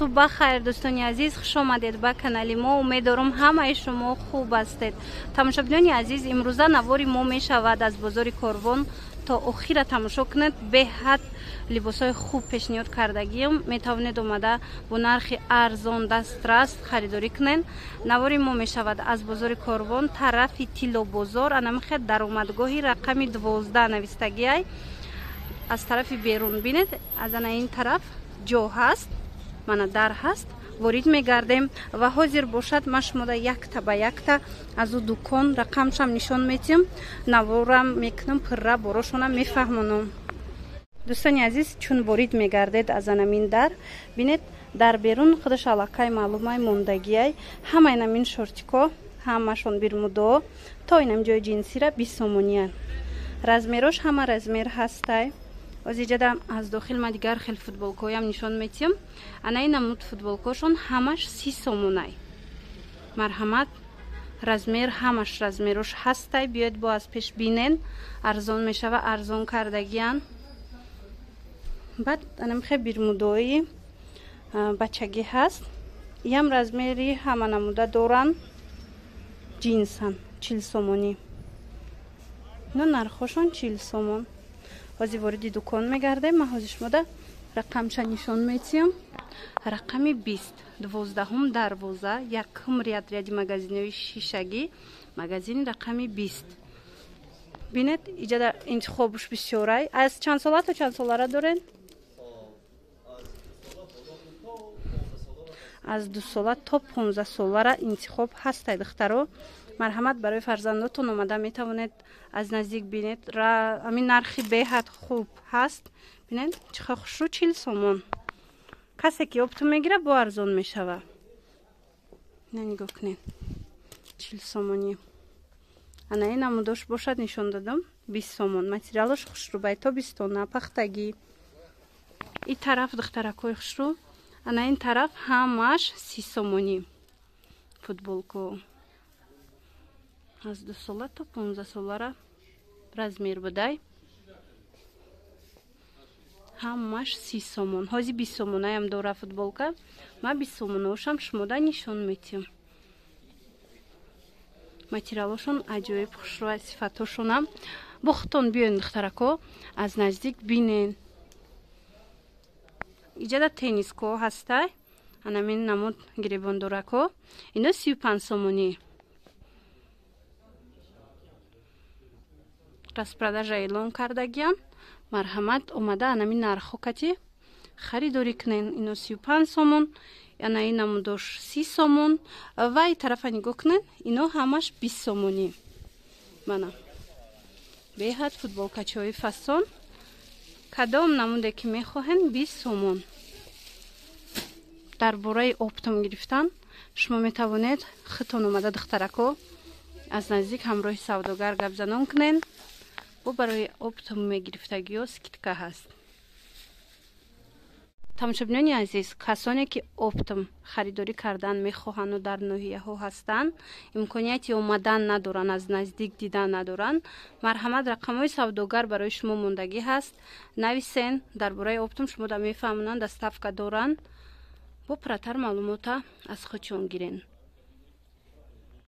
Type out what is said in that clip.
صبح خیر دوستان عزیز، خوش آمدید به کانال ما. امیدوارم همه شما خوب هستید. تماشاگران عزیز، امروزه نواری ما می شود از بازار کاروان تا آخر تماشا کنید. به حد لباسای خوب پیشنهاد کردگیم، می توانید اومده با نرخ ارزان دسترس خریداری کنید. نواری ما می شود از بازار کاروان طرف تیلو بازار، انمخ درآمدگاهی رقم 12 نویستگی ای. از طرف بیرون بینید، از این طرف جو هست، مانا در هست، ورید میگردیم و حاضر باشد ما شما یک تا به یک تا از او دکان رقمشم نشان میتیم، نوارم میکنم پره براشونم میفهمونم. دوستان عزیز، چون ورید میگردید از این در بینید، در بیرون خودش علاقه معلومه موندگی، همه این شورتیکا همشون برمودا تا اینم جای جنسی را 20 سومونیه. رزمیراش همه رزمیر هسته. از اینجا از داخل ما دیگر خیلی فوتبالکایی هم نشان میتیم. انا این نمود فوتبالکاشون همش 30 سومونه. مرحمت، رزمیر همش رزمیروش هسته. بیاید با از پیش بینین، ارزان میشه و ارزان کردگیان. بعد انم خیلی برمودایی بچگی هست. یم رزمیری همه نموده دارن، جینسن 40 سومونی. نه نرخوشون 40 سومون. حاضی واردی دکان میگرده، ما حاضی شما ده رقمش نشان میتیم. رقم 20 12 دروازه یکم ریادی مگزینوی شیشگی، مگزین رقم 20. بینید اینجا در انتخابش بسیاره. از چند ساله تا چند ساله را دارین؟ از 2 ساله تا 15 ساله را انتخاب هسته دخترو. مرحمت، برای فرزنداتون اومده میتوانید از نزدیک بینید. همین نرخی به حد خوب هست. بینید چقدر خوش رو 40 سومون. کسی که اپتو میگیره با ارزان میشوه. نگاه کنید 40 سومونی. انا این نموداش باشد نشون دادم 20 سومون. متریالش خوش رو بیتا 20 نه پختگی. این طرف دخترکوی خوش رو. انا این طرف همش 30 سومونی. فوتبالکو از 2 ساله تا 15 ساله را رزمیر بدای. همش 30 سومون. حاضی 20 سومونه هم داره فوتبالکا. ما 20 سومونهاشم شما دا نشان میتیم. ماتریالشون عجایب خوش رو، صفاتشون هم بختون. بیاین دخترکو از نزدیک بینین. اینجا دا تنیس کو هسته. انامین نمود گریبان دورکو. اینا 35 سومونی. распродажа اعلان کردگیان. مرحمت، اومده انمی نرخو کتی خریداری کنین. اینو 35 سومون، یعنی این نموداش 30 سومون و این طرف نگاه کنین، اینو همش 20 سومونی. منم به حد فوتبال کچی های فسان کدام نموده که میخواهن 20 سومون. در برای اپتوم گرفتن شما میتوانید خطون اومده دخترکو از نزدیک همراه سوداگر گپ زنان کنین. و برای اپتوم میگرفتگی ها سکیتکا هست. تماشاگران عزیز، کسانی که اپتوم خریداری کردن میخواهند و در ناحیه ها هستند، امکانیتی اومدن ندارن، از نزدیک دیدن ندارن، مرحمت رقم های سوداگر برای شما موندگی هست. نویسین، درباره اپتوم شما دا میفهمونن، دستافکا دارن. با پراتر معلومات از خودشون گیرین.